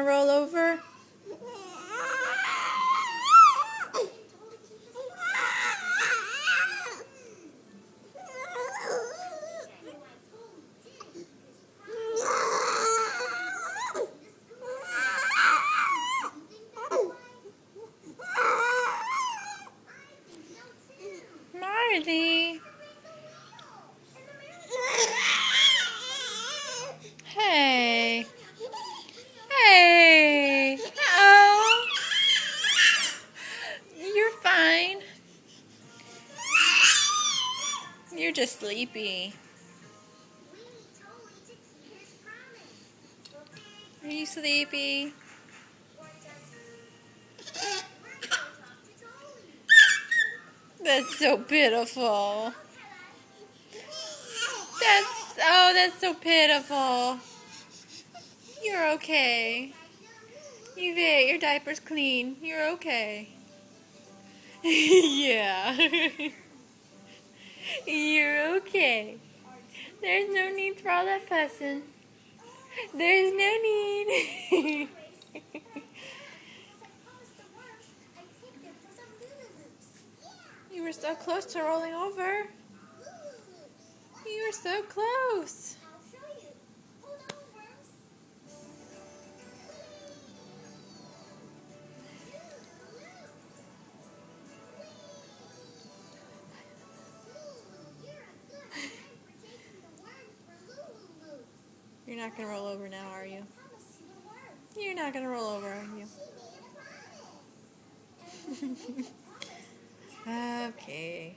roll over? Marley. Hey. Hey. Oh. You're fine. You're just sleepy. Are you sleepy? That's so pitiful. That's so pitiful. You're okay. Your diaper's clean. You're okay. Yeah. You're okay. There's no need for all that fussing. There's no need. You were so close to rolling over. You were so close. You're not going to roll over now, are you? You're not going to roll over, are you? Okay.